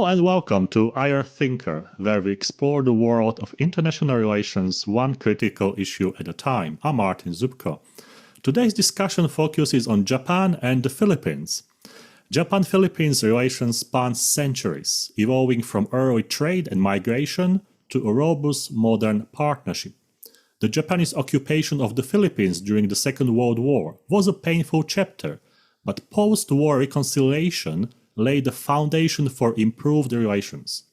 and welcome to IR Thinker, where we explore the world of international relations one critical issue at a time. I'm Martin Zubko. Today's discussion focuses on Japan and the Philippines. Japan-Philippines relations span centuries, evolving from early trade and migration to a robust modern partnership. The Japanese occupation of the Philippines during the Second World War was a painful chapter, but post-war reconciliation laid the foundation for improved relations.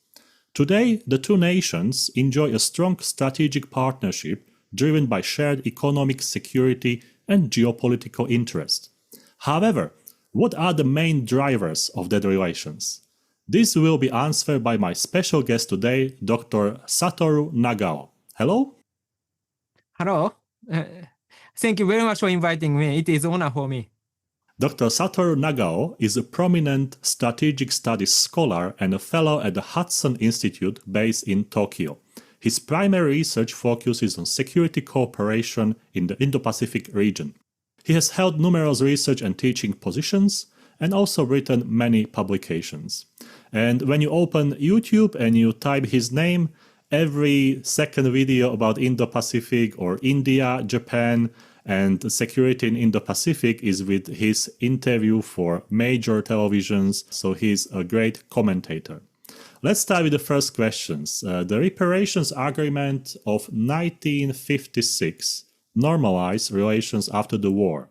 Today, the two nations enjoy a strong strategic partnership driven by shared economic security and geopolitical interest. However, what are the main drivers of that relations? This will be answered by my special guest today, Dr. Satoru Nagao. Hello? Hello. Thank you very much for inviting me. It is an honor for me. Dr. Satoru Nagao is a prominent strategic studies scholar and a fellow at the Hudson Institute based in Tokyo. His primary research focuses on security cooperation in the Indo-Pacific region. He has held numerous research and teaching positions and also written many publications. And when you open YouTube and you type his name, every second video about Indo-Pacific or India, Japan, and security in Indo-Pacific is with his interview for major televisions, so he's a great commentator. Let's start with the first questions. The Reparations Agreement of 1956 normalized relations after the war.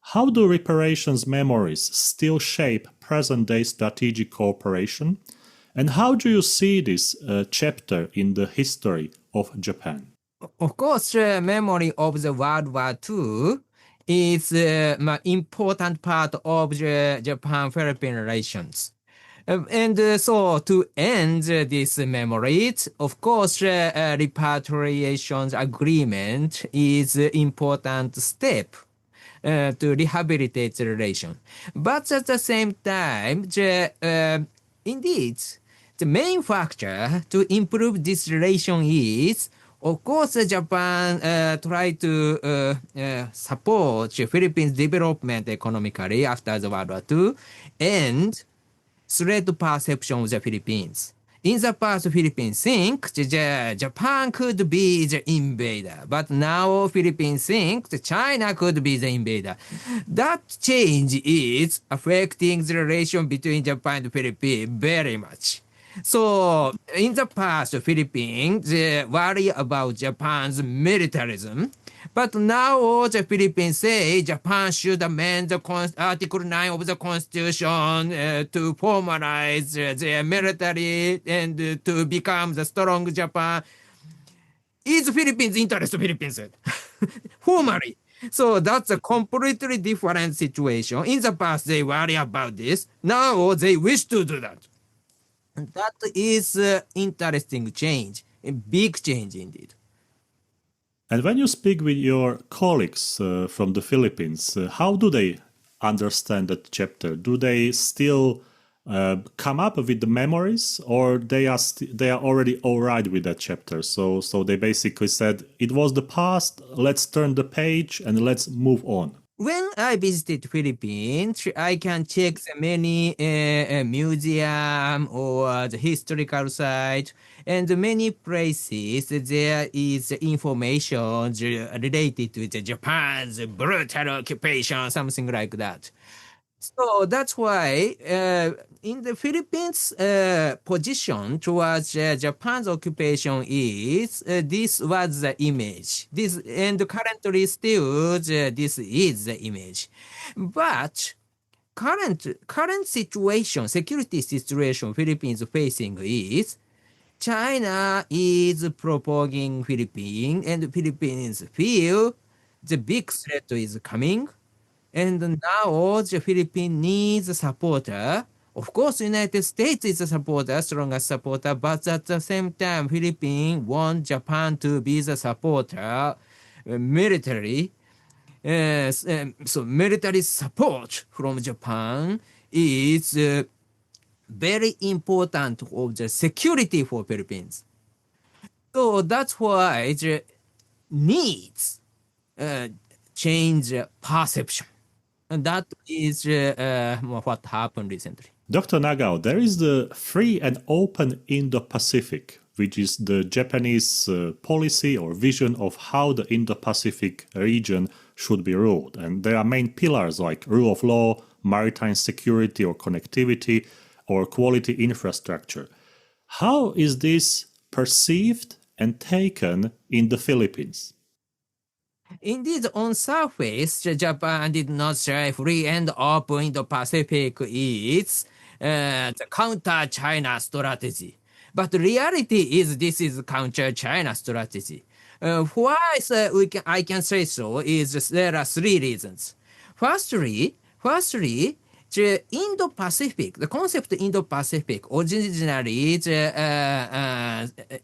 How do reparations memories still shape present-day strategic cooperation? And how do you see this chapter in the history of Japan? Of course, the memory of the World War II is an important part of the Japan-Philippine relations. So to end this memory, of course, the Repatriations Agreement is an important step to rehabilitate the relation. But at the same time, indeed, the main factor to improve this relation is, of course, Japan tried to support the Philippines' development economically after the World War II and threat perception of the Philippines. In the past, Philippines think Japan could be the invader, but now Philippines think China could be the invader. That change is affecting the relation between Japan and Philippines very much. So, in the past, Philippines worry about Japan's militarism, but now the Philippines say Japan should amend the Article 9 of the Constitution to formalize their military and to become the strong Japan. Is Philippines' interest Philippines? Formally. So that's a completely different situation. In the past, they worry about this. Now they wish to do that. That is interesting change, a big change indeed. And when you speak with your colleagues from the Philippines, how do they understand that chapter? Do they still come up with the memories, or they are already all right with that chapter? So they basically said, it was the past, let's turn the page and let's move on. When I visited Philippines, I can check the many museum or the historical site, and many places there is information related to the Japan's brutal occupation, something like that. So that's why in the Philippines position towards Japan's occupation is this was the image. This and currently still this is the image. But current situation, security situation Philippines facing is China is provoking Philippines, and Philippines feel the big threat is coming. And now the Philippines needs a supporter. Of course, United States is a supporter, strongest supporter, but at the same time, Philippines want Japan to be the supporter militarily. So military support from Japan is very important of the security for Philippines. So that's why the needs change perception. And that is what happened recently. Dr. Nagao, there is the free and open Indo-Pacific, which is the Japanese policy or vision of how the Indo-Pacific region should be ruled. And there are main pillars like rule of law, maritime security or connectivity, or quality infrastructure. How is this perceived and taken in the Philippines? Indeed, on surface, Japan did not say free and open Indo-Pacific is the counter-China strategy. But reality is this is counter-China strategy. Why I can say so is there are three reasons. Firstly, the Indo-Pacific, the concept Indo-Pacific originally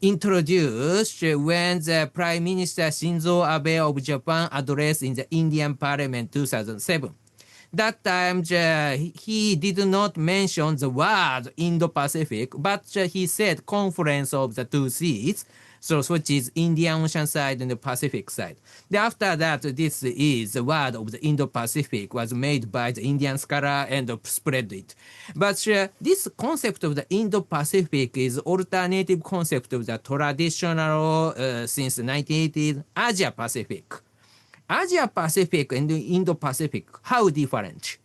introduced when the Prime Minister Shinzo Abe of Japan addressed in the Indian Parliament 2007. That time, he did not mention the word Indo-Pacific, but he said conference of the two seas, so which is Indian Ocean side and the Pacific side. After that, this is the word of the Indo-Pacific was made by the Indian scholar and spread it. But this concept of the Indo-Pacific is alternative concept of the traditional since the 1980s Asia-Pacific. Asia-Pacific and Indo-Pacific, how different?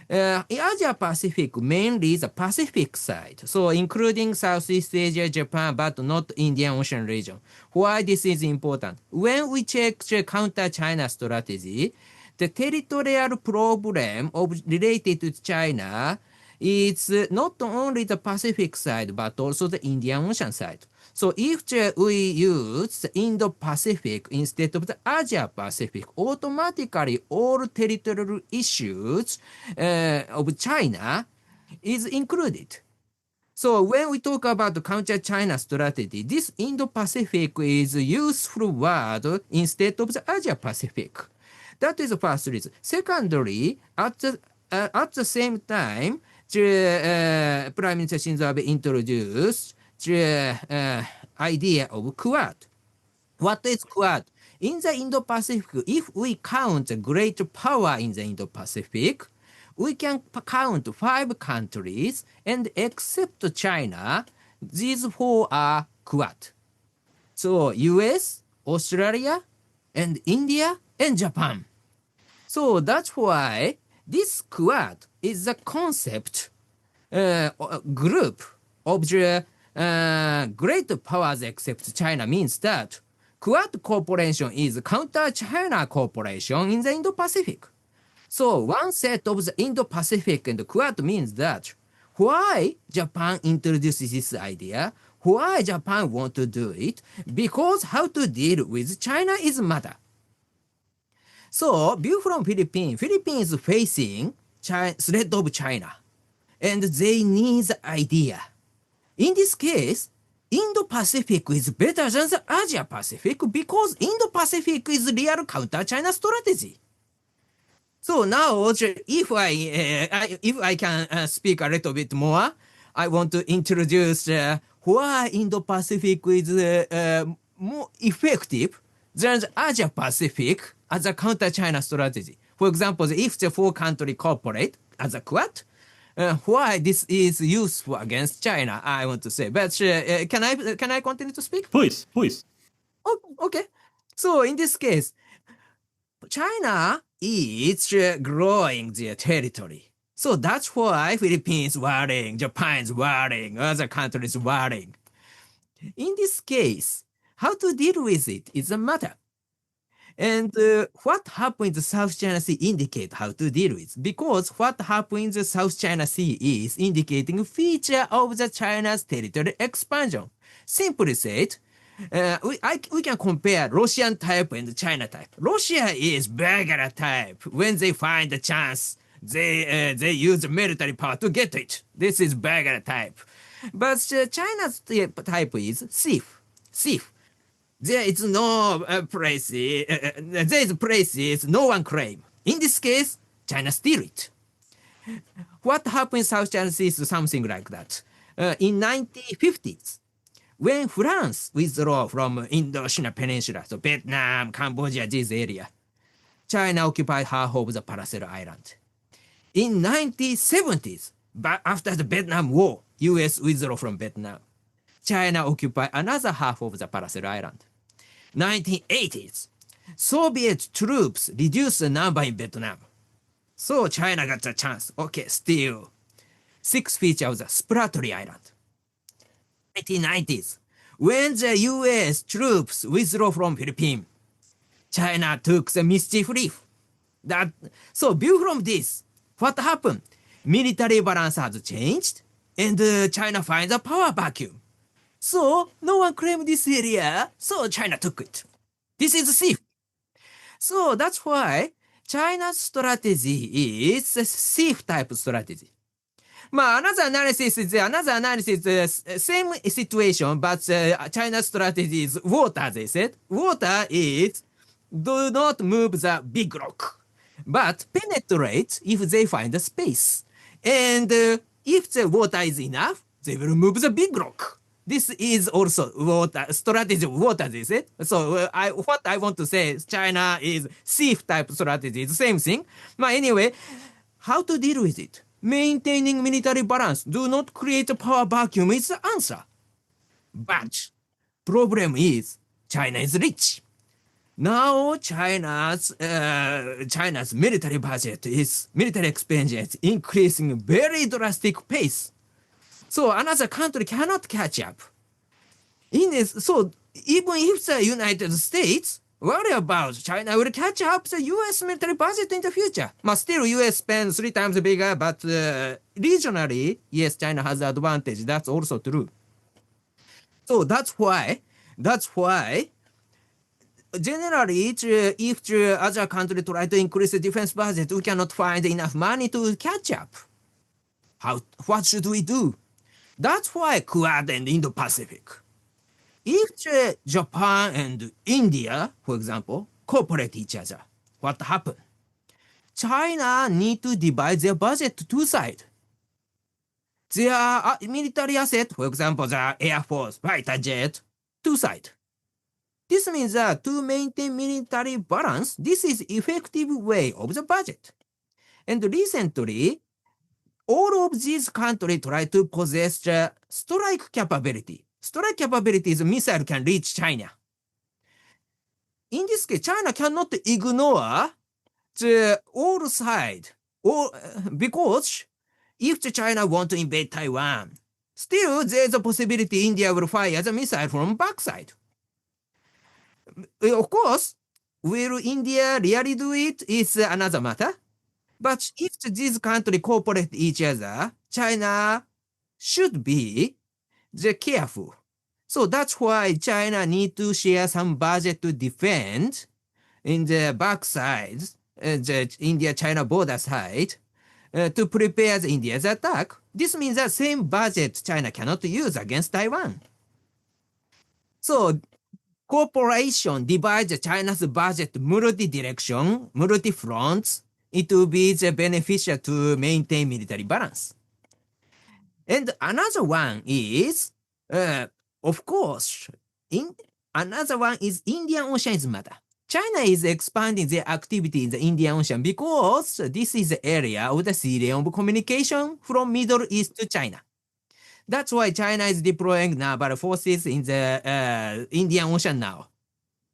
Asia-Pacific mainly the Pacific side, so including Southeast Asia, Japan, but not Indian Ocean region. Why this is important? When we check the counter-China strategy, the territorial problem related to China is not only the Pacific side, but also the Indian Ocean side. So if we use the Indo-Pacific instead of the Asia-Pacific, automatically all territorial issues of China is included. So when we talk about the counter-China strategy, this Indo-Pacific is a useful word instead of the Asia-Pacific. That is the first reason. Secondly, at the same time, the Prime Minister Shinzo Abe introduced the idea of Quad. What is Quad? In the Indo-Pacific, if we count the great power in the Indo-Pacific, we can count 5 countries, and except China, these 4 are Quad. So US, Australia, and India, and Japan. So that's why this Quad is the concept group of the great powers except China, means that Quad Corporation is counter-China corporation in the Indo-Pacific. So one set of the Indo-Pacific and Quad means that why Japan introduces this idea, why Japan want to do it, because how to deal with China is matter. So view from Philippines is facing threat of China, and they need the idea. In this case, Indo-Pacific is better than the Asia-Pacific because Indo-Pacific is real counter-China strategy. So now, if I can speak a little bit more, I want to introduce why Indo-Pacific is more effective than the Asia-Pacific as a counter-China strategy. For example, if the 4 countries cooperate as a Quad, why this is useful against China, I want to say. But can I continue to speak? Please. Oh, okay. So in this case, China is growing their territory. So that's why Philippines worrying, Japan's worrying, other countries worrying. In this case, how to deal with it is a matter. And what happened in the South China Sea indicate how to deal with, because what happened in the South China Sea is indicating feature of the China's territorial expansion. Simply said, we can compare Russian type and China type. Russia is beggar type. When they find a chance, they use military power to get it. This is beggar type. But China's type is thief. There is no places, there's places no one claim. In this case, China steal it. What happened in South China Sea is something like that. In 1950s, when France withdrew from Indochina Peninsula, so Vietnam, Cambodia, this area, China occupied half of the Paracel Island. In 1970s, But after the Vietnam War, US withdrew from Vietnam. China occupied another half of the Paracel Island. 1980s, Soviet troops reduced the number in Vietnam. So China got the chance. Okay, still. Sixth feature of the Spratly Island. 1990s, when the US troops withdrew from Philippines, China took the mischief reef. So view from this, what happened? Military balance has changed, and China finds a power vacuum. So no one claimed this area, so China took it. This is safe. So that's why China's strategy is a safe type strategy. Another analysis, same situation, but China's strategy is water, they said. Water is do not move the big rock, but penetrate if they find a space. And if the water is enough, they will move the big rock. This is also water strategy of water, they said. So what I want to say is China is safe type strategy, the same thing. But anyway, how to deal with it? Maintaining military balance. Do not create a power vacuum is the answer. But problem is China is rich. Now China's military budget military expenditure is increasing very drastic pace. So another country cannot catch up. So even if the United States worry about China will catch up the US military budget in the future. Still US spends 3 times bigger, but regionally, yes, China has the advantage. That's also true. So that's why generally, if the other country try to increase the defense budget, we cannot find enough money to catch up. What should we do? That's why Quad and Indo-Pacific. If Japan and India, for example, cooperate each other, what happens? China need to divide their budget to 2 sides. Their military asset, for example, the Air Force, fighter jet, 2 sides. This means that to maintain military balance, this is effective way of the budget. And recently, all of these countries try to possess the strike capability. Strike capability is a missile can reach China. In this case, China cannot ignore the all side, because if China want to invade Taiwan, still there's a possibility India will fire the missile from backside. Of course, will India really do it is another matter. But if these countries cooperate each other, China should be careful. So that's why China need to share some budget to defend in the backside, the India-China border side, to prepare India's attack. This means that same budget China cannot use against Taiwan. So cooperation divides China's budget multi-direction, multi-fronts. It will be beneficial to maintain military balance. And another one is, of course, another one is Indian Ocean is matter. China is expanding their activity in the Indian Ocean because this is the area of the sea lane of communication from Middle East to China. That's why China is deploying naval forces in the Indian Ocean now.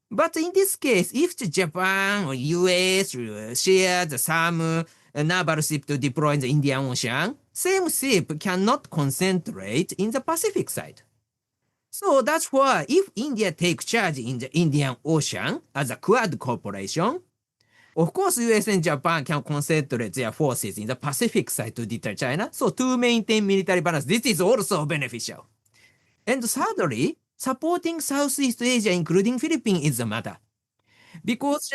But in this case, if Japan or US share some naval ship to deploy in the Indian Ocean, same ship cannot concentrate in the Pacific side. So that's why if India takes charge in the Indian Ocean as a Quad cooperation, of course US and Japan can concentrate their forces in the Pacific side to deter China. So to maintain military balance, this is also beneficial. And thirdly, supporting Southeast Asia, including Philippines, is the matter. Because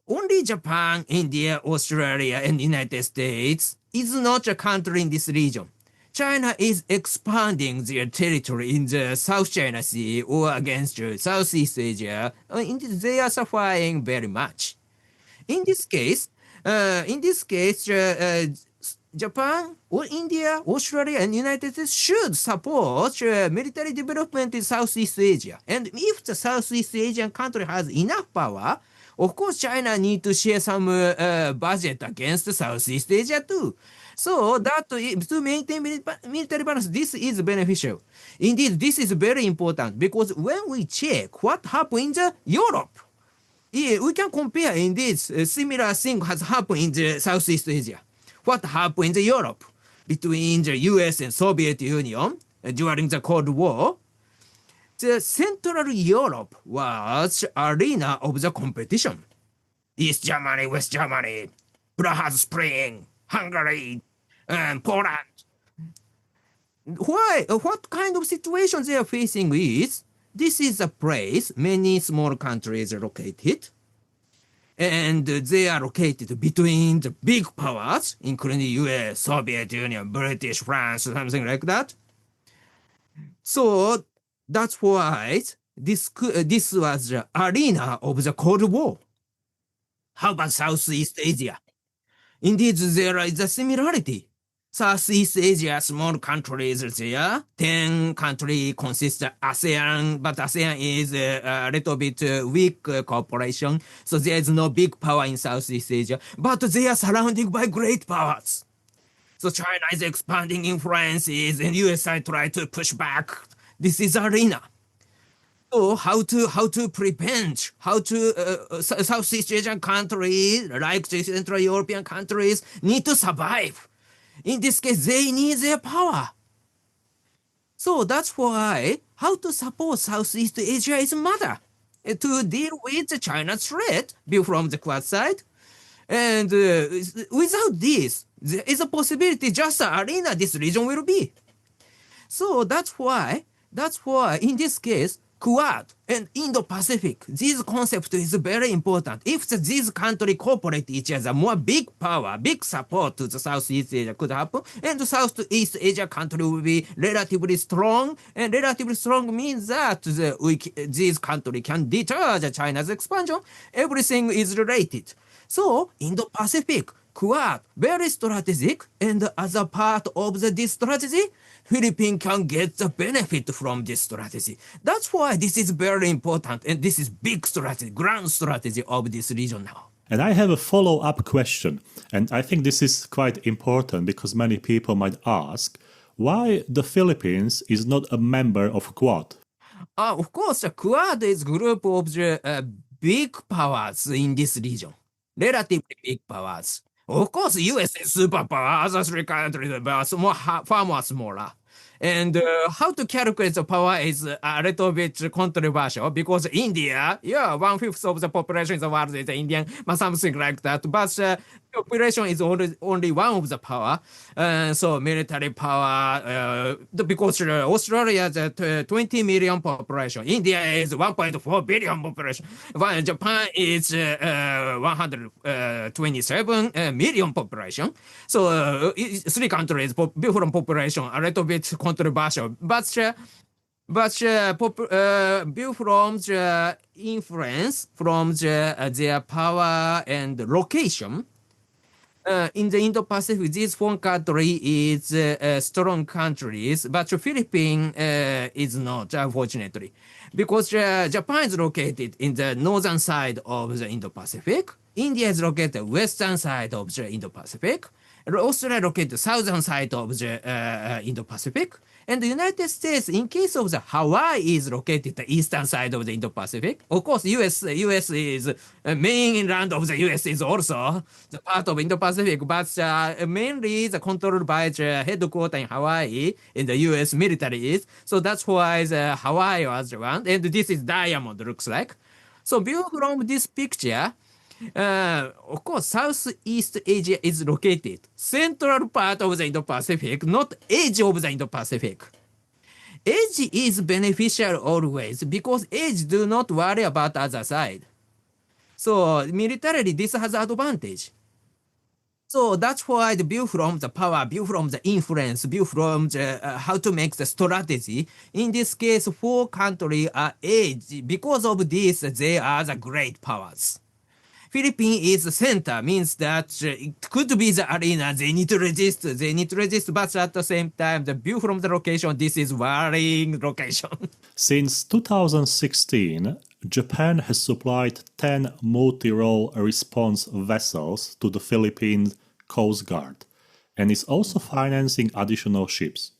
only Japan, India, Australia, and United States is not a country in this region. China is expanding their territory in the South China Sea or against Southeast Asia. They are suffering very much. In this case, Japan or India, Australia, and United States should support military development in Southeast Asia. And if the Southeast Asian country has enough power, of course, China need to share some budget against Southeast Asia too. So that to maintain military balance, this is beneficial. Indeed, this is very important because when we check what happened in the Europe, yeah, we can compare in this similar thing has happened in the Southeast Asia. What happened in the Europe between the US and Soviet Union during the Cold War? The Central Europe was arena of the competition. East Germany, West Germany, Prague Spring, Hungary, and Poland. Why? What kind of situation they are facing is, this is a place many small countries are located, and they are located between the big powers, including US, Soviet Union, British, France, something like that. So that's why this was the arena of the Cold War. How about Southeast Asia? Indeed, there is a similarity. Southeast Asia, small countries there. 10 countries consist of ASEAN, but ASEAN is a little bit weak cooperation. So there is no big power in Southeast Asia, but they are surrounded by great powers. So China is expanding influences and USA try to push back. This is arena. So how to prevent, Southeast Asian countries like the Central European countries need to survive. In this case, they need their power. So that's why how to support Southeast Asia is matter to deal with the China's threat from the Quad side. And without this, there is a possibility just an arena this region will be. So that's why in this case, Quad and Indo-Pacific, this concept is very important. If these countries cooperate each other, more big power, big support to the Southeast Asia could happen, and the Southeast Asia country will be relatively strong, and relatively strong means that these countries can deter the China's expansion. Everything is related. So Indo-Pacific, Quad, very strategic, and as a part of this strategy, Philippines can get the benefit from this strategy. That's why this is very important, and this is big strategy, grand strategy of this region now. And I have a follow-up question, and I think this is quite important because many people might ask, why the Philippines is not a member of Quad? Of course, the Quad is a group of the big powers in this region, relatively big powers. Of course, US is superpower, other three countries are far more smaller. And how to calculate the power is a little bit controversial because India, 1/5 of the population in the world is Indian, something like that. But population is only one of the power. So military power, because Australia is 20 million population. India is 1.4 billion population. While Japan is 127 million population. So three countries, different population, a little bit controversial. But view from the influence from their power and location, in the Indo-Pacific, this four country is strong countries, but Philippines is not, unfortunately, because Japan is located in the northern side of the Indo-Pacific, India is located western side of the Indo-Pacific, Australia located southern side of the Indo-Pacific, and the United States, in case of the Hawaii, is located the eastern side of the Indo-Pacific. Of course, US is main land of the US is also the part of Indo-Pacific, but mainly the controlled by the headquarters in Hawaii in the US military is. So that's why the Hawaii was the one, and this is diamond looks like. So view from this picture, of course, Southeast Asia is located central part of the Indo-Pacific, not edge of the Indo-Pacific. Edge is beneficial always because edge do not worry about other side. So militarily, this has advantage. So that's why the view from the power, view from the influence, view from the how to make the strategy. In this case, four countries are edge. Because of this, they are the great powers. Philippines is the center, means that it could be the arena. They need to resist, but at the same time, the view from the location, this is worrying location. Since 2016, Japan has supplied 10 multi-role response vessels to the Philippine Coast Guard and is also financing additional ships.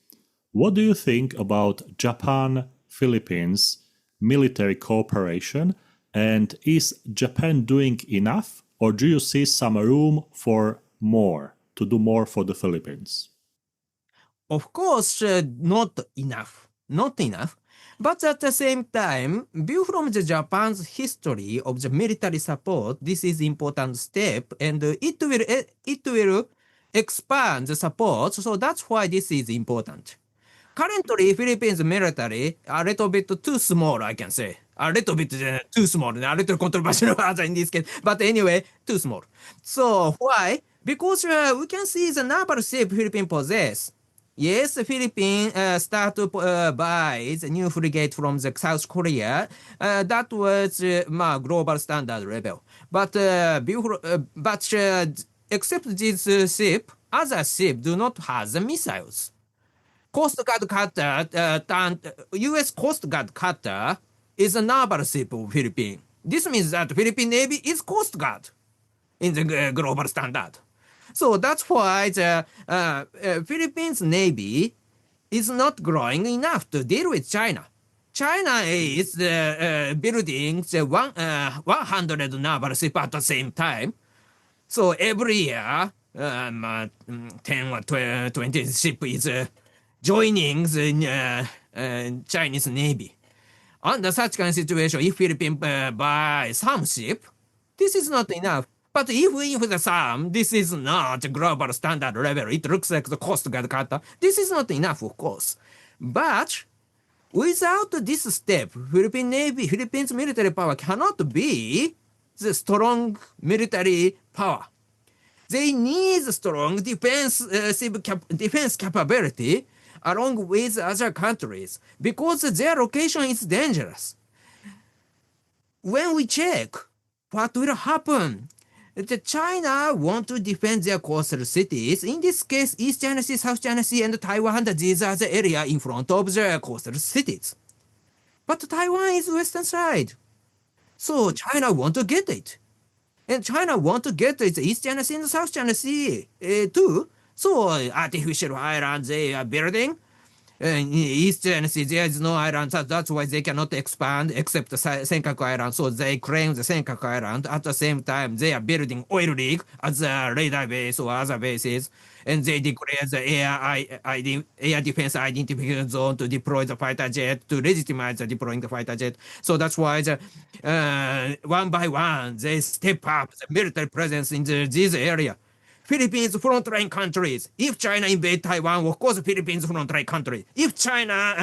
What do you think about Japan-Philippines military cooperation, and is Japan doing enough, or do you see some room for more, to do more for the Philippines? Of course, not enough. Not enough. But at the same time, view from the Japan's history of the military support, this is important step, and it will expand the support. So that's why this is important. Currently, Philippines military a little bit too small, I can say. A little bit too small, a little controversial answer in this case. But anyway, too small. So why? Because we can see the naval ship Philippines possess. Yes, the Philippines start to buy the new frigate from the South Korea. That was global standard level. But except this ship, other ship do not have the missiles. Coast Guard cutter, U.S. Coast Guard cutter is a naval ship of Philippines. This means that Philippine Navy is Coast Guard in the global standard. So that's why the Philippines Navy is not growing enough to deal with China. China is building the 100 naval ship at the same time. So every year, 10 or 20 ship is joining the Chinese Navy. Under such kind of situation, if Philippines buy some ship, this is not enough. But if the some, this is not global standard level. It looks like the Coast Guard cutter. This is not enough, of course. But without this step, Philippines military power cannot be the strong military power. They need strong defense capability along with other countries because their location is dangerous. When we check what will happen, China want to defend their coastal cities. In this case, East China Sea, South China Sea, and Taiwan, these are the area in front of the coastal cities. But Taiwan is western side. So China want to get it. And China want to get the East China Sea and South China Sea too. So artificial islands they are building. In East China Sea there is no island. That's why they cannot expand except the Senkaku Island. So they claim the Senkaku Island. At the same time, they are building oil rig as a radar base or other bases. And they declare the air defense identification zone to deploy the fighter jet, to legitimize the deploying the fighter jet. So that's why the, one by one, they step up the military presence in this area. Philippines frontline countries. If China invade Taiwan, of course, Philippines frontline country. If China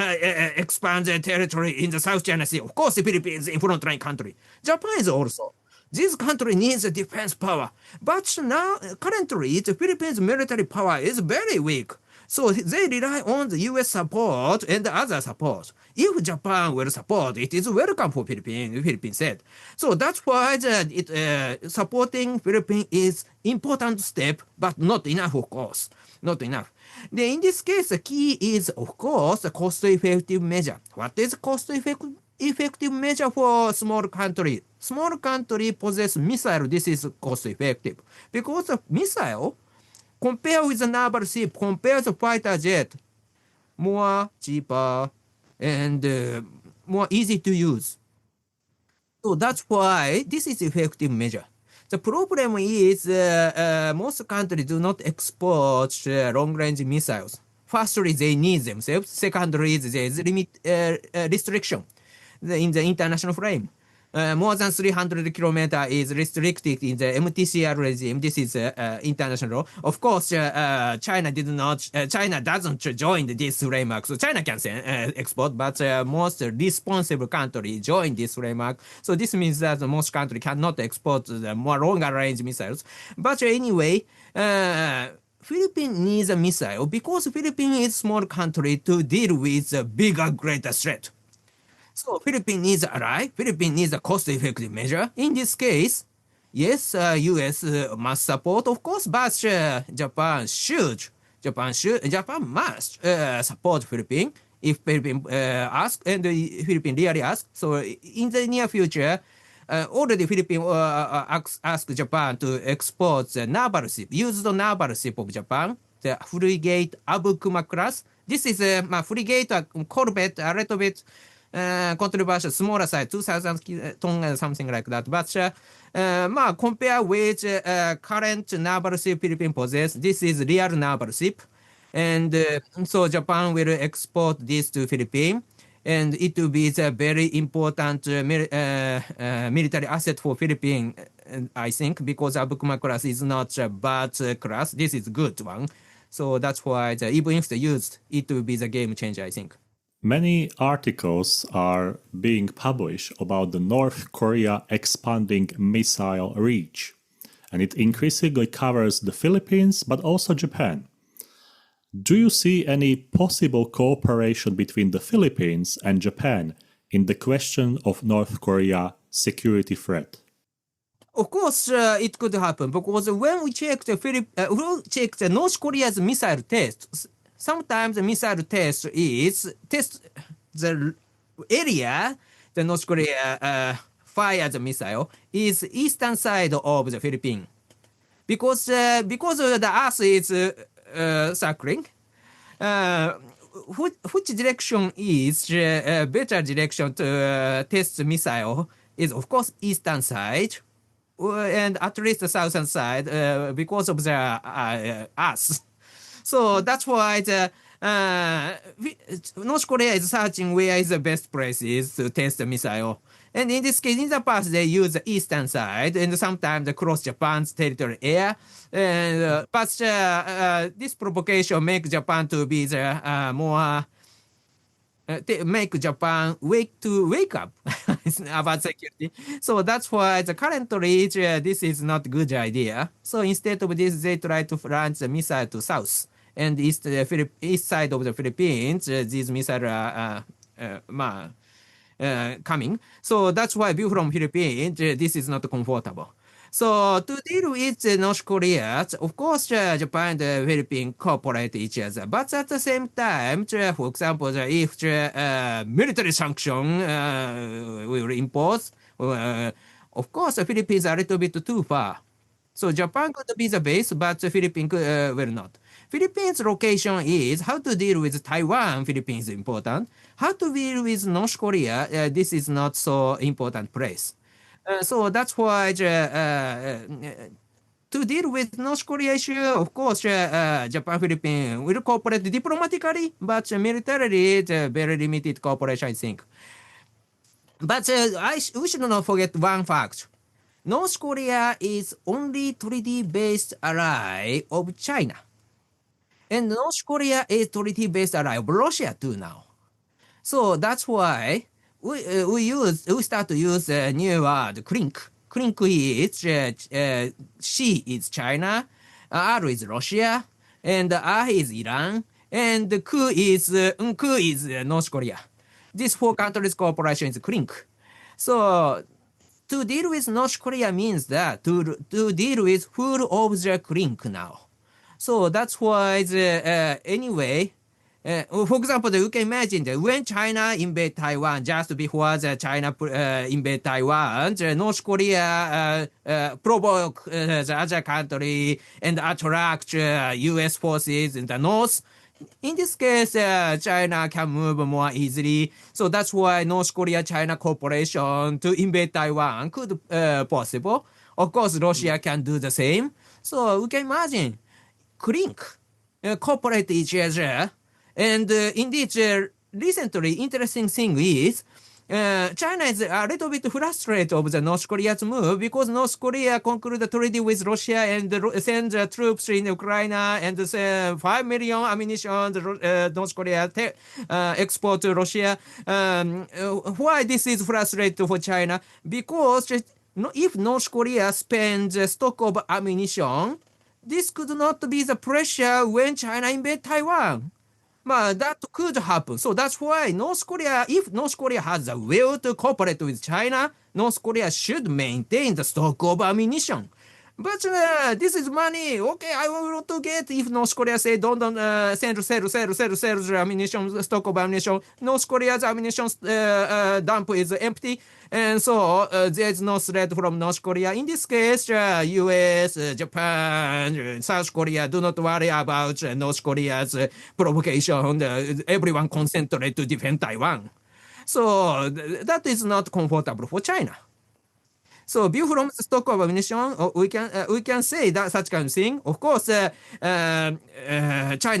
expands their territory in the South China Sea, of course, the Philippines in frontline country. Japan is also. This country needs a defense power. But now, currently, the Philippines military power is very weak. So they rely on the U.S. support and other support. If Japan will support, it is welcome for Philippines said. So that's why supporting Philippines is important step, but not enough, of course. Not enough. Then in this case, the key is, of course, the cost-effective measure. What is cost-effective measure for small country? Small country possess missile. This is cost-effective. Because the missile, compare with the naval ship, compare the fighter jet, more cheaper and more easy to use. So that's why this is effective measure. The problem is most countries do not export long-range missiles. Firstly, they need themselves. Secondly, there is limit restriction in the international frame. More than 300 kilometers is restricted in the MTCR regime. This is international. Of course, China doesn't join this framework, so China can export, but most responsible country join this framework. So this means that most country cannot export the more longer range missiles. But anyway, Philippines needs a missile because Philippines is a small country to deal with a bigger, greater threat. So Philippines needs an ally. Philippines needs a cost-effective measure. In this case, Yes, U.S. Must support, of course, but Japan must support Philippines if Philippines ask and the Philippines really ask. So in the near future, already Philippines ask Japan to export the naval ship, used naval ship of Japan, the frigate Abukuma class. This is a frigate, corvette, a little bit controversial, smaller size, 2,000 ton, something like that. But compare with current naval ship Philippines possess, this is real naval ship. And so Japan will export this to Philippines. And it will be a very important military asset for Philippines, I think, because Abukuma class is not a bad class. This is good one. So that's why even if they used, it will be the game changer, I think. Many articles are being published about the North Korea expanding missile reach, and it increasingly covers the Philippines but also Japan. Do you see any possible cooperation between the Philippines and Japan in the question of North Korea security threat? Of course, it could happen because when we check the North Korea's missile test, sometimes the missile test the area the North Korea fires the missile is eastern side of the Philippines because the Earth is circling. Which direction is better direction to test the missile is of course eastern side and at least the southern side because of the us. So that's why North Korea is searching where is the best places to test the missile. And in this case, in the past, they use the eastern side and sometimes across Japan's territory air. But this provocation makes Japan to be the more make Japan wake up about security. So that's why the currently this is not good idea. So instead of this, they try to launch the missile to south and east side of the Philippines. These missiles are coming. So that's why view from Philippines, this is not comfortable. So to deal with North Korea, of course, Japan and the Philippines cooperate each other. But at the same time, for example, if military sanction will impose, of course, the Philippines are a little bit too far. So Japan could be the base, but the Philippines will not. Philippines' location is how to deal with Taiwan. Philippines is important. How to deal with North Korea. This is not so important place. So that's why to deal with North Korea issue, of course, Japan, Philippines will cooperate diplomatically, but militarily, it's very limited cooperation, I think. But we should not forget one fact. North Korea is only treaty-based ally of China. And North Korea is treaty-based ally of Russia too now. So that's why we start to use a new word, clink. Clink is C is China, R is Russia, and I is Iran, and Ku is North Korea. These four countries' cooperation is clink. So to deal with North Korea means that to deal with full of the clink now. So that's why anyway. For example, you can imagine that when China invade Taiwan, just before the China invade Taiwan, North Korea provoke the other country and attract U.S. forces in the north. In this case, China can move more easily. So that's why North Korea-China cooperation to invade Taiwan could possible. Of course, Russia can do the same. So we can imagine, clink, cooperate each other. And indeed, recently, interesting thing is China is a little bit frustrated of the North Korea's move because North Korea concluded a treaty with Russia and send troops in Ukraine and 5 million ammunition North Korea export to Russia. Why this is frustrating for China? Because if North Korea spends stock of ammunition, this could not be the pressure when China invade Taiwan. That could happen. So that's why North Korea, if North Korea has the will to cooperate with China, North Korea should maintain the stock of ammunition. But this is money. Okay, I want to get. If North Korea say don't sell the ammunition, stock of ammunition, North Korea's ammunition dump is empty, and so there is no threat from North Korea. In this case, U.S., Japan, South Korea do not worry about North Korea's provocation. Everyone concentrate to defend Taiwan. So that is not comfortable for China. So view from the stock of ammunition, we can say that such kind of thing. Of course, China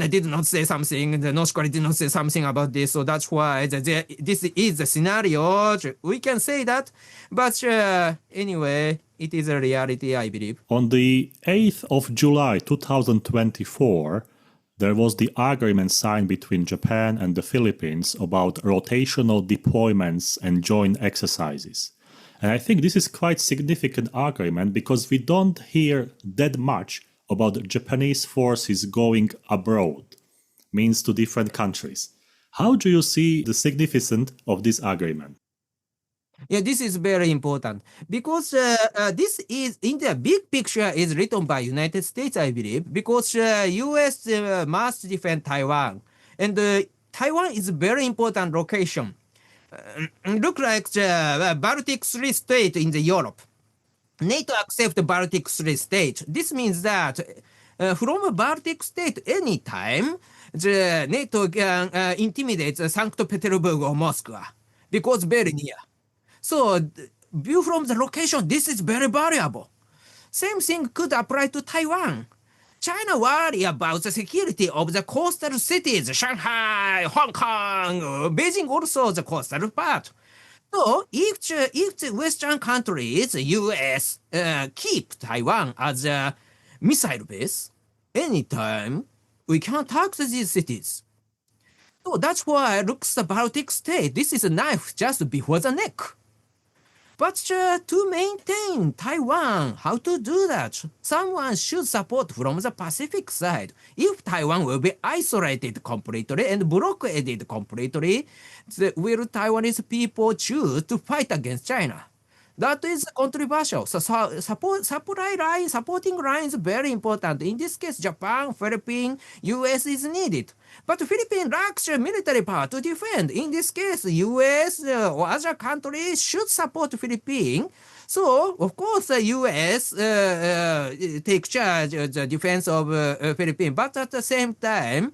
did not say something. The North Korea did not say something about this. So that's why this is the scenario. We can say that, but anyway, it is a reality, I believe. On the 8th of July 2024, there was the agreement signed between Japan and the Philippines about rotational deployments and joint exercises. And I think this is quite significant agreement because we don't hear that much about Japanese forces going abroad, means to different countries. How do you see the significance of this agreement? Yeah, this is very important because this is in the big picture is written by United States, I believe, because U.S. Must defend Taiwan, and Taiwan is a very important location. Look like the Baltic Three state in the Europe. NATO accept the Baltic Three state. This means that from a Baltic state anytime, the NATO can intimidate St. Petersburg or Moscow because very near. So view from the location, this is very valuable. Same thing could apply to Taiwan. China worry about the security of the coastal cities, Shanghai, Hong Kong, Beijing also the coastal part. So if the Western countries, US, keep Taiwan as a missile base, anytime we can attack these cities. So that's why looks the Baltic state. This is a knife just before the neck. But to maintain Taiwan, how to do that? Someone should support from the Pacific side. If Taiwan will be isolated completely and blockaded completely, will Taiwanese people choose to fight against China? That is controversial. So supply line, supporting line is very important. In this case, Japan, Philippines, US is needed. But Philippines lacks military power to defend. In this case, US or other countries should support Philippines. So, of course, the US take charge of the defense of Philippines. But at the same time,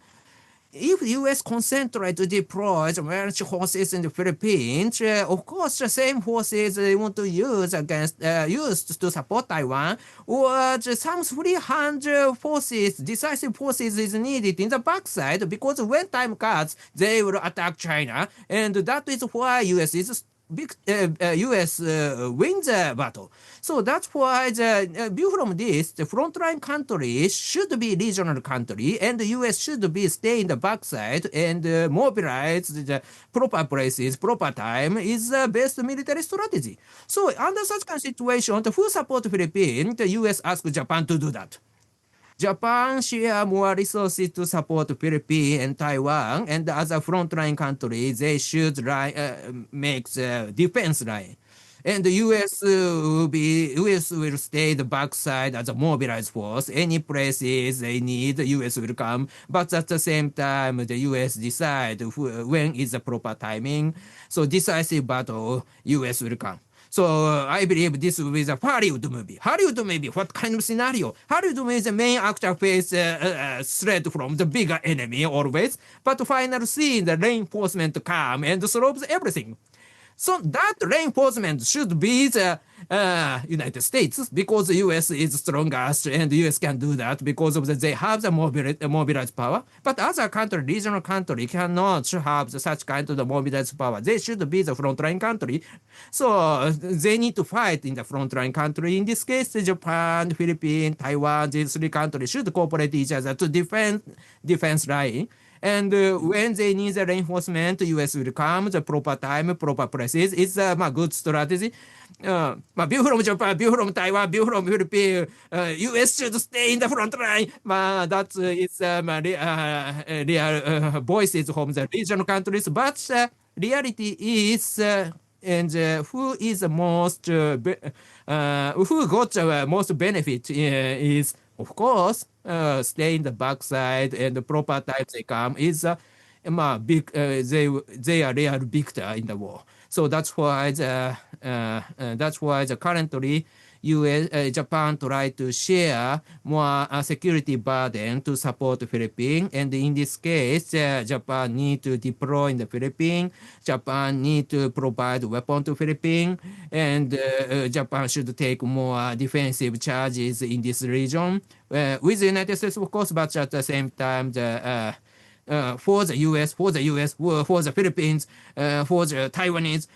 if U.S. concentrate to deploy the military forces in the Philippines, of course, the same forces they want to use to support Taiwan, or some 300 forces, decisive forces is needed in the backside because when time comes, they will attack China, and that is why U.S. is U.S. wins the battle. So that's why the view from this, the frontline countries should be regional country, and the U.S. should be stay in the backside and mobilize the proper places, proper time is the best military strategy. So under such kind of situation, who support Philippines, the U.S. asked Japan to do that. Japan share more resources to support Philippines and Taiwan, and as a frontline country, they should make the defense line. And the US will stay the backside as a mobilized force. Any places they need, the US will come. But at the same time, the US decide when is the proper timing. So decisive battle, US will come. So I believe this will be the Hollywood movie. Hollywood movie, what kind of scenario? Hollywood movie, the main actor face threat from the bigger enemy always, but final scene, the reinforcement come and solves everything. So that reinforcement should be the United States because the US is strongest and the US can do that because of they have the mobilized power. But other country, regional country cannot have such kind of the mobilized power. They should be the frontline country. So they need to fight in the frontline country. In this case, Japan, Philippines, Taiwan, these three countries should cooperate each other to defend defense line. And when they need the reinforcement, US will come, the proper time, proper places. It's a good strategy. view from Japan, view from Taiwan, view from Philippines, US should stay in the front line. That is real voices from the regional countries. But reality is, and who is the most, who got the most benefit is, of course, stay in the backside and the proper times they come is big, they are real victor in the war. So that's why the currently Japan try to share more security burden to support the Philippines. And in this case, Japan need to deploy in the Philippines. Japan need to provide weapon to Philippines, and Japan should take more defensive charges in this region with the United States, of course, but at the same time, for the U.S., for the Philippines, for the Taiwanese,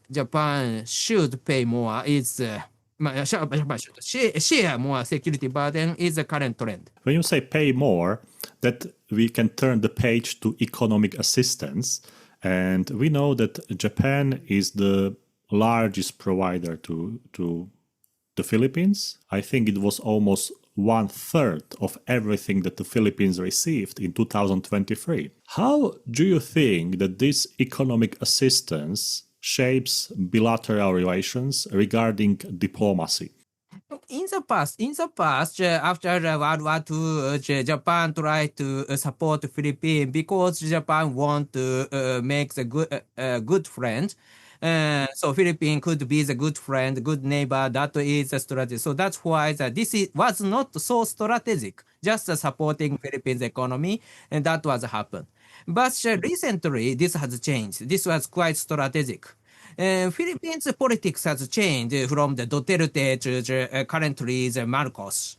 Japan should pay more. Japan should share more security burden is the current trend. When you say pay more, that we can turn the page to economic assistance. And we know that Japan is the largest provider to the Philippines. I think it was almost 1/3 of everything that the Philippines received in 2023. How do you think that this economic assistance shapes bilateral relations regarding diplomacy? In the past, after World War II, Japan tried to support Philippines because Japan want to make the good friend. So Philippines could be the good friend, good neighbor. That is the strategy. So that's why was not so strategic, just supporting Philippines economy, and that was happened. But recently, this has changed. This was quite strategic. Philippines politics has changed from the Duterte to the, currently the Marcos.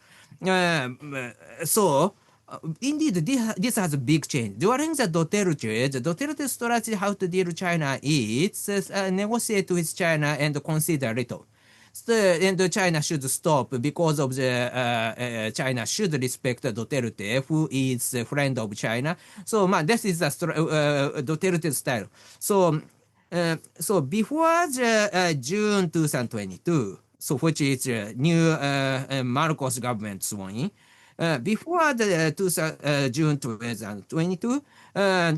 Indeed, this has a big change. During the Duterte strategy how to deal with China is negotiate with China and consider little. So, and China should stop because of the China should respect Duterte, who is a friend of China. So, this is the Duterte style. So before the June 2022, so which is new Marcos government sworn in, before the June 2022,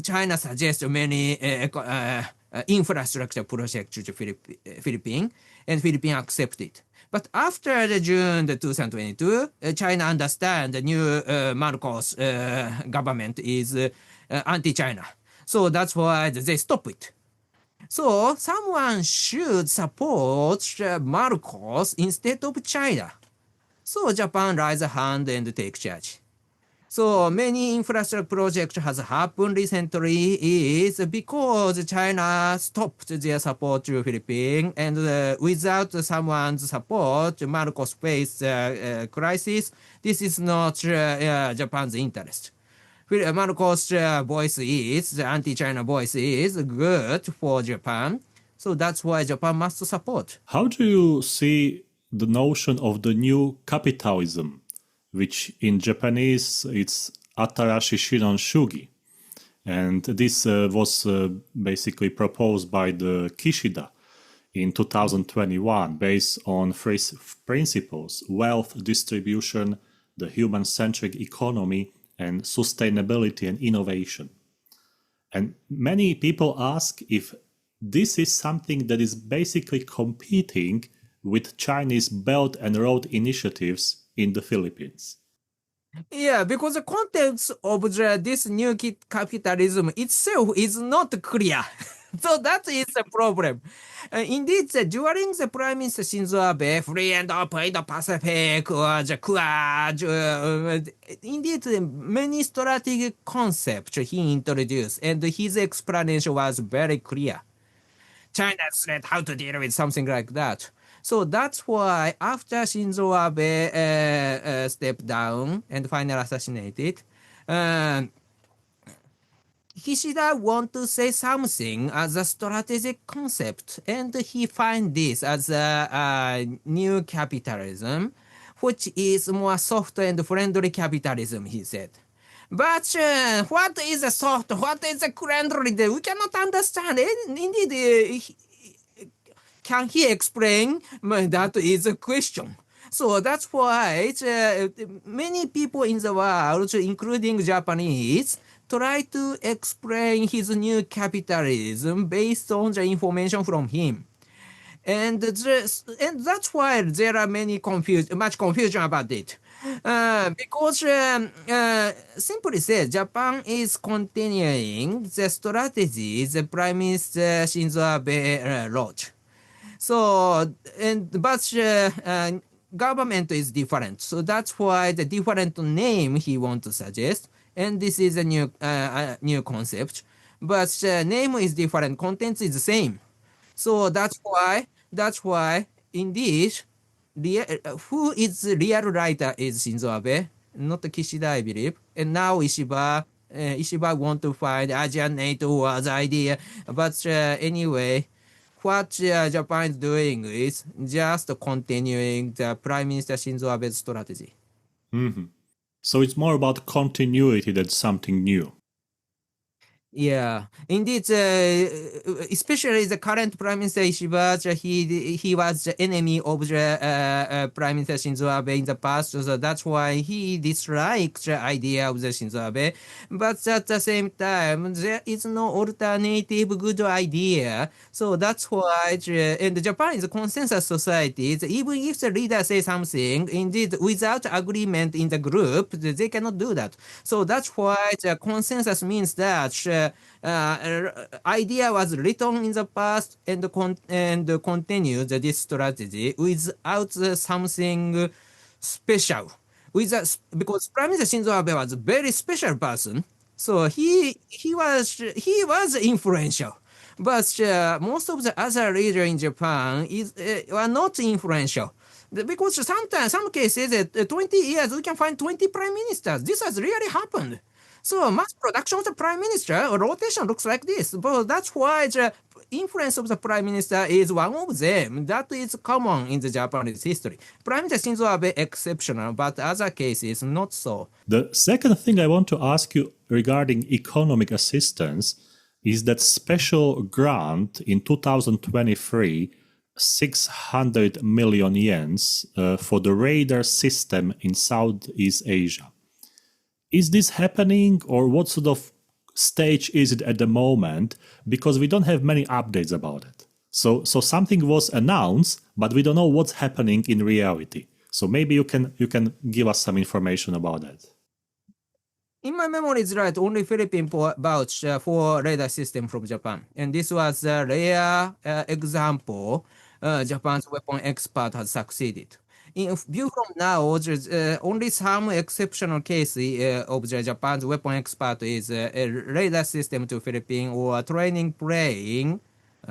China suggests many infrastructure projects to Philippines, and Philippines accepted. But after the June 2022, China understands the new Marcos government is anti-China. So that's why they stop it. So someone should support Marcos instead of China. So Japan raise a hand and take charge. So many infrastructure projects has happened recently is because China stopped their support to Philippines, and without someone's support, Marcos face crisis. This is not Japan's interest. Marcos' voice is, the anti-China voice is good for Japan. So that's why Japan must support. How do you see the notion of the new capitalism, which in Japanese it's Atarashi Shiran Shugi? And this was basically proposed by the Kishida in 2021 based on three principles: wealth distribution, the human-centric economy, and sustainability and innovation. And many people ask if this is something that is basically competing with Chinese Belt and Road initiatives in the Philippines. Yeah, because the context of this new capitalism itself is not clear. So that is the problem. Indeed, during the Prime Minister Shinzo Abe, free and open Indo-Pacific or the Quad, indeed, many strategic concepts he introduced, and his explanation was very clear. China's threat, how to deal with something like that. So that's why after Shinzo Abe stepped down and finally assassinated, Kishida want to say something as a strategic concept, and he find this as a new capitalism, which is more soft and friendly capitalism, he said. But what is a soft, what is a friendly, we cannot understand. Indeed, can he explain? That is a question. So that's why many people in the world, including Japanese, try to explain his new capitalism based on the information from him. And that's why there are much confusion about it. Because simply said, Japan is continuing the strategy the Prime Minister Shinzo Abe wrote. So, but government is different. So that's why the different name he wants to suggest. And this is a new concept. But name is different, content is the same. So that's why indeed, who is the real writer is Shinzo Abe, not Kishida, I believe. And now Ishiba want to find Asian NATO was idea. But anyway, what Japan is doing is just continuing the Prime Minister Shinzo Abe's strategy. So it's more about continuity than something new. Yeah, indeed, especially the current Prime Minister Ishiba, he was the enemy of the Prime Minister Shinzo Abe in the past, so that's why he dislikes the idea of the Shinzo Abe. But at the same time, there is no alternative good idea, so that's why, and Japan is a consensus society, even if the leader says something, indeed, without agreement in the group, they cannot do that. So that's why the consensus means that idea was written in the past and continues this strategy without something special. Because Prime Minister Shinzo Abe was a very special person, so he was influential. But most of the other leaders in Japan are not influential. Because sometimes, some cases, 20 years, we can find 20 prime ministers. This has really happened. So mass production of the prime minister, rotation looks like this. But that's why the influence of the prime minister is one of them. That is common in the Japanese history. Prime Minister Shinzo Abe exceptional, but other cases not so. The second thing I want to ask you regarding economic assistance is that special grant in 2023, 600 million yens for the radar system in Southeast Asia. Is this happening, or what sort of stage is it at the moment? Because we don't have many updates about it. So something was announced, but we don't know what's happening in reality. So maybe you can give us some information about that. In my memory, it's right. Only Philippine vouched for radar system from Japan, and this was a rare example. Japan's weapon expert has succeeded. In view from now, there's only some exceptional case of the Japan's weapon expert is a radar system to Philippines or training plane.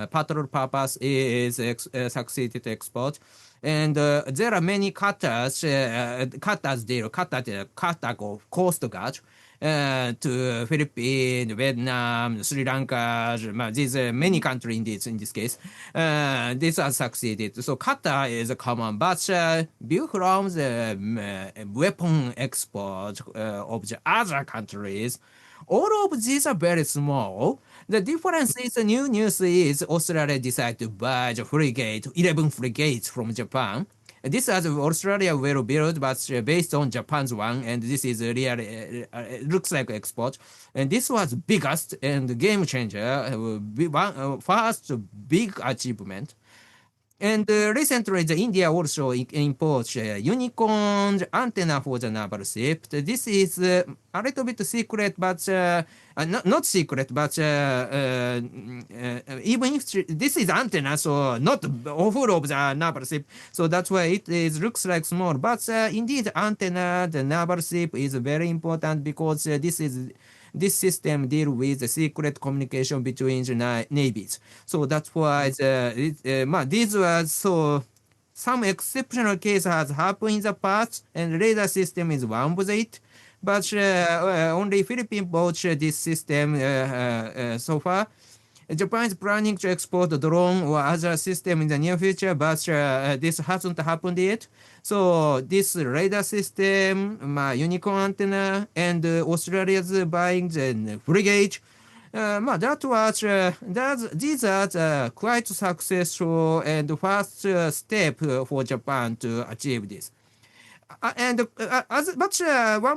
Patrol purpose is succeeded to export. And there are many cutters deal, Cartago Coast Guard to Philippines, Vietnam, Sri Lanka, these many countries in this case. This has succeeded. So Qatar is common, but view from the weapon export of the other countries, all of these are very small. The difference is the new news is Australia decided to buy the frigate, 11 frigates from Japan. This is Australia will build, but based on Japan's one, and this is really looks like export. And this was biggest and game changer, first big achievement. And recently, the India also imports unicorn antenna for the naval ship. This is a little bit secret, but not secret, but even if this is antenna, so not full of the naval ship. So that's why it looks like small. But indeed, antenna, the naval ship is very important because this system deal with the secret communication between the navies. So that's why these were so some exceptional case has happened in the past, and radar system is one of it. But only Philippines bought this system so far. Japan is planning to export a drone or other system in the near future, but this hasn't happened yet. So this radar system, unicorn antenna, and Australia's buying the frigate, These are the quite successful and first step for Japan to achieve this. One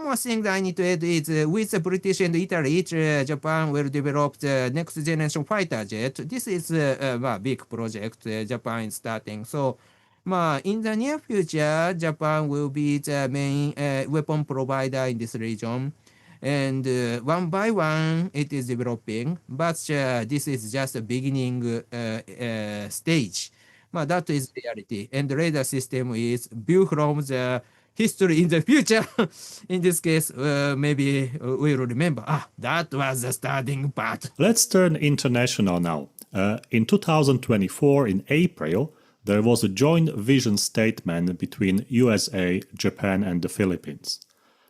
more thing that I need to add is with the British and Italy, Japan will develop the next generation fighter jet. This is a big project Japan is starting. So, in the near future, Japan will be the main weapon provider in this region. And one by one, it is developing. But this is just a beginning stage. That is reality. And the radar system is built from the history in the future. In this case, maybe we will remember, that was the starting part. Let's turn international now. In 2024, in April, there was a joint vision statement between USA, Japan, and the Philippines.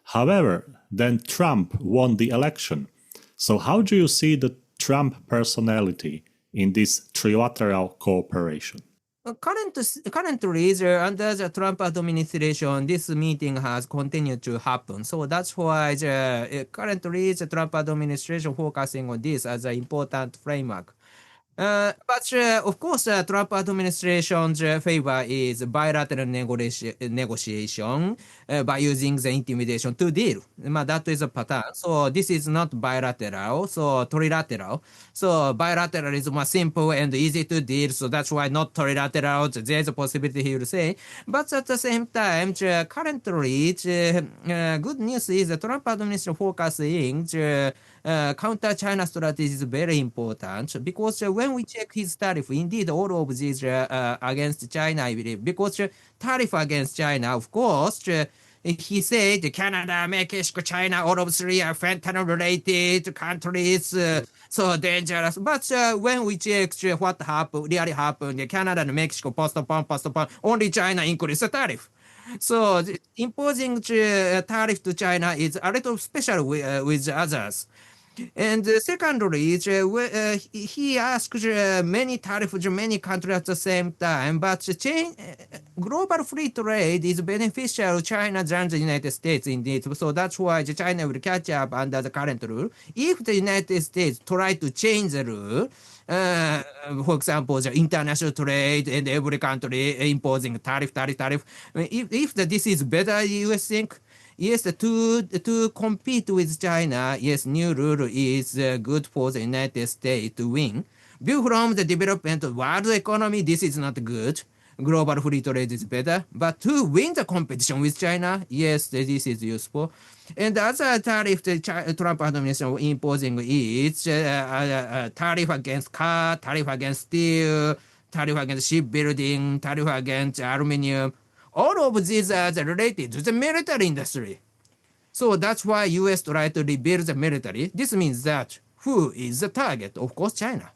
However, then Trump won the election. So how do you see the Trump personality in this trilateral cooperation? Currently, under the Trump administration, this meeting has continued to happen. So that's why currently the Trump administration focusing on this as an important framework. Of course, Trump administration's favor is bilateral negotiation by using the intimidation to deal. That is a pattern. So this is not bilateral, so trilateral. So bilateral is more simple and easy to deal. So that's why not trilateral. There's a possibility he will say. But at the same time, currently, good news is the Trump administration focusing counter China strategy is very important because when we check his tariff, indeed all of these against China, I believe, because tariff against China, of course, he said Canada, Mexico, China, all of three are fentanyl-related countries, so dangerous. But when we check what really happened, Canada and Mexico postpone, only China increased the tariff. So imposing tariff to China is a little special with others. And secondly, he asked many tariffs, many countries at the same time, but global free trade is beneficial to China than the United States indeed. So that's why China will catch up under the current rule. If the United States try to change the rule, for example, the international trade and every country imposing tariff. If this is better, you think? Yes, to compete with China, yes, new rule is good for the United States to win. View from the development of world economy, this is not good. Global free trade is better. But to win the competition with China, yes, this is useful. And the other tariff the Trump administration imposing is tariff against car, tariff against steel, tariff against shipbuilding, tariff against aluminum. All of these are related to the military industry. So that's why US try to rebuild the military. This means that who is the target? Of course, China.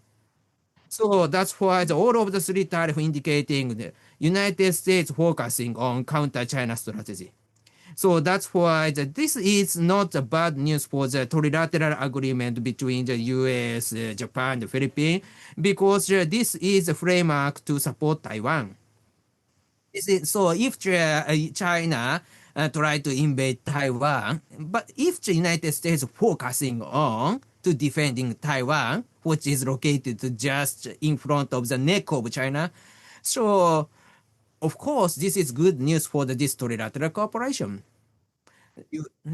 So that's why all of the three tariff indicating the United States focusing on counter-China strategy. So that's why this is not a bad news for the trilateral agreement between the US, Japan, the Philippines, because this is a framework to support Taiwan. So if China try to invade Taiwan, but if the United States focusing on to defending Taiwan, which is located just in front of the neck of China, so of course this is good news for this trilateral cooperation.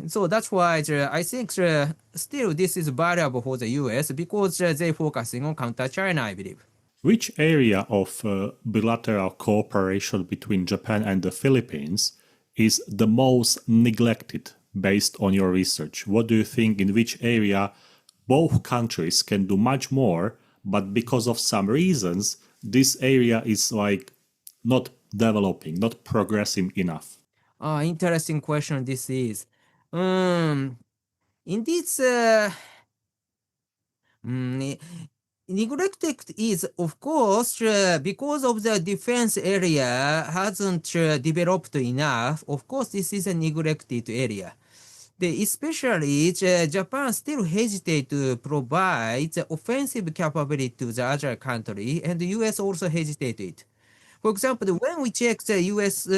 So that's why I think still this is valuable for the US because they focusing on counter China, I believe. Which area of bilateral cooperation between Japan and the Philippines is the most neglected based on your research? What do you think in which area both countries can do much more, but because of some reasons, this area is like not developing, not progressing enough? Interesting question this is. In this neglected is, of course, because of the defense area hasn't developed enough. Of course, this is a neglected area. Especially, Japan still hesitate to provide the offensive capability to the other country, and the US also hesitated. For example, when we check the US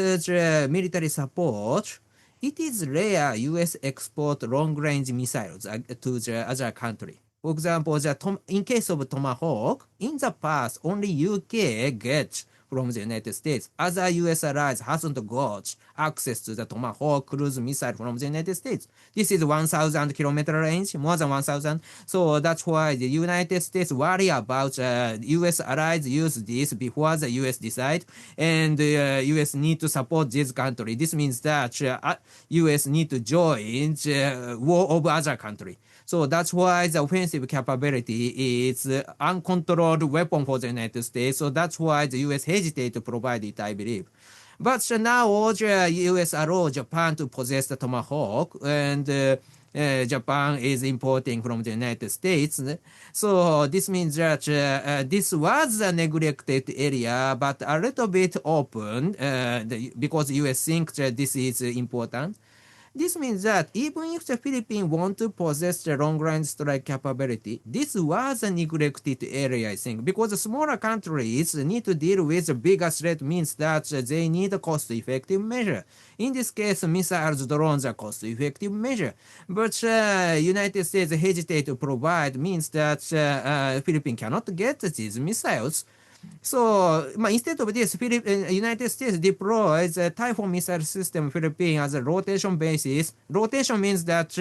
military support, it is rare US export long-range missiles to the other country. For example, in case of Tomahawk, in the past, only UK get from the United States. Other US allies hasn't got access to the Tomahawk cruise missile from the United States. This is 1,000 kilometer range, more than 1,000. So that's why the United States worry about US allies use this before the US decide, and US need to support this country. This means that US need to join the war of other country. So that's why the offensive capability is uncontrolled weapon for the United States. So that's why the US hesitate to provide it, I believe. But now the US allow Japan to possess the Tomahawk, and Japan is importing from the United States. So this means that this was a neglected area, but a little bit open because US think that this is important. This means that even if the Philippines want to possess the long-range strike capability, this was a neglected area, I think, because the smaller countries need to deal with the bigger threat means that they need a cost-effective measure. In this case, missiles, drones are cost-effective measure. But United States hesitate to provide means that Philippines cannot get these missiles. So instead of this, United States deploys a Typhoon missile system Philippines as a rotation basis. Rotation means that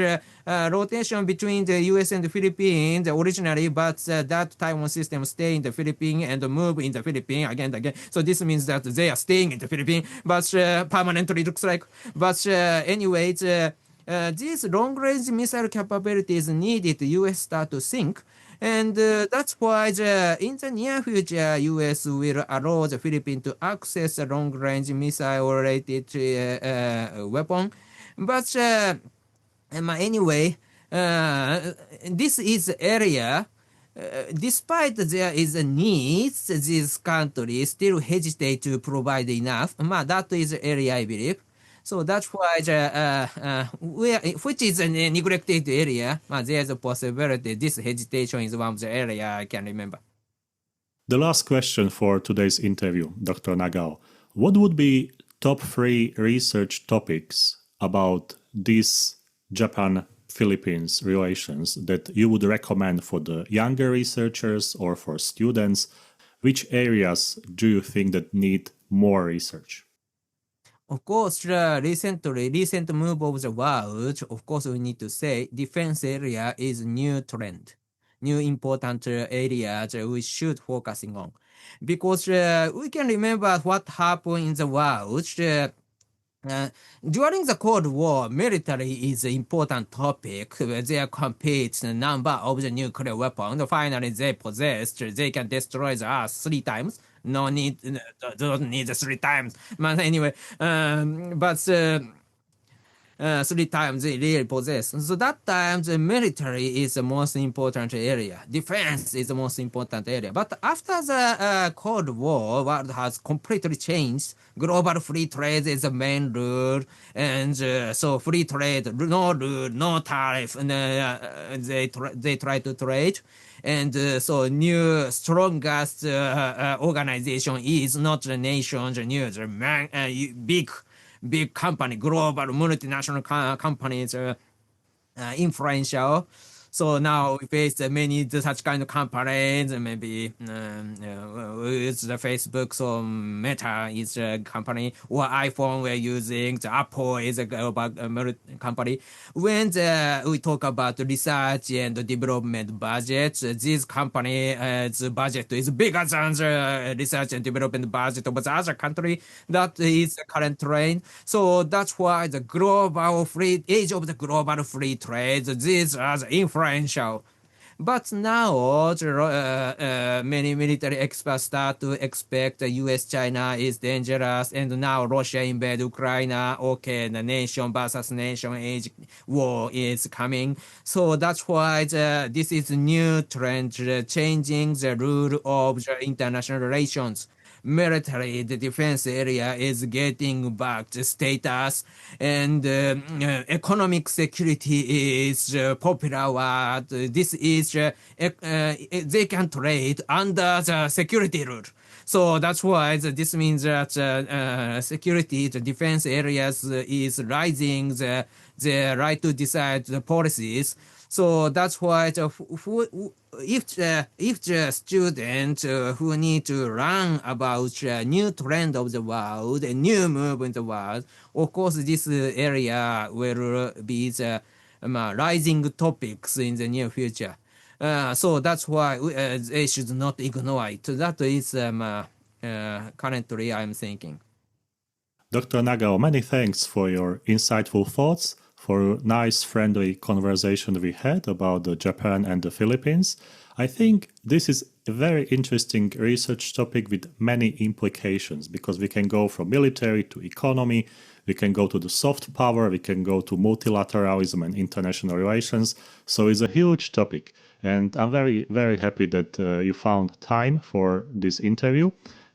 rotation between the US and the Philippines originally, but that Typhoon system stay in the Philippines and move in the Philippines again and again. So this means that they are staying in the Philippines, but permanently looks like. But anyways, these long-range missile capabilities needed US start to think. And that's why in the near future, US will allow the Philippines to access a long-range missile-related weapon. But anyway, this is area. Despite there is a need, these countries still hesitate to provide enough. That is the area, I believe. So that's why which is a neglected area, there's a possibility this hesitation is one of the area I can remember. The last question for today's interview, Dr. Nagao. What would be top 3 research topics about these Japan-Philippines relations that you would recommend for the younger researchers or for students? Which areas do you think that need more research? Of course, the recent move of the world, of course, we need to say defense area is new trend, new important area that we should focusing on. Because we can remember what happened in the world. During the Cold War, military is an important topic. They compete the number of the nuclear weapons. Finally, they possessed, they can destroy the Earth 3 times. No need, don't need 3 times. But anyway, but 3 times they really possess. So that time the military is the most important area. Defense is the most important area. But after the Cold War, world has completely changed. Global free trade is the main rule, and so free trade, no rule, no tariff, and they try to trade. And so new strongest organization is not the nation, the new, the big company, global multinational companies influential. So now we face many such kind of companies, maybe it's the Facebook, so Meta is a company, or iPhone we're using, the Apple is a global company. When we talk about research and development budget, this company's budget is bigger than the research and development budget of the other country. That is the current trend. So that's why the age of the global free trade, these are the influential. But now many military experts start to expect the US-China is dangerous, and now Russia invade Ukraine. Okay, the nation versus nation age war is coming. So that's why this is a new trend, changing the rule of the international relations. Military, the defense area is getting back to status, and economic security is popular word. This is they can trade under the security rule. So that's why this means that security, the defense areas is rising, the right to decide the policies. So that's why if the student who need to learn about the new trend of the world, a new move in the world, of course this area will be the rising topics in the near future. So that's why they should not ignore it. That is currently I'm thinking. Dr. Nagao, many thanks for your insightful thoughts, for a nice, friendly conversation we had about Japan and the Philippines. I think this is a very interesting research topic with many implications because we can go from military to economy, we can go to the soft power, we can go to multilateralism and international relations. So it's a huge topic. And I'm very, very happy that you found time for this interview.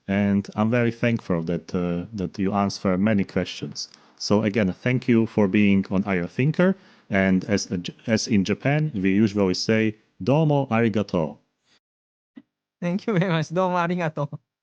And I'm very thankful that you answer many questions. So again, thank you for being on IR Thinker. And as in Japan, we usually say "domo arigato." Thank you very much. どうもありがとう。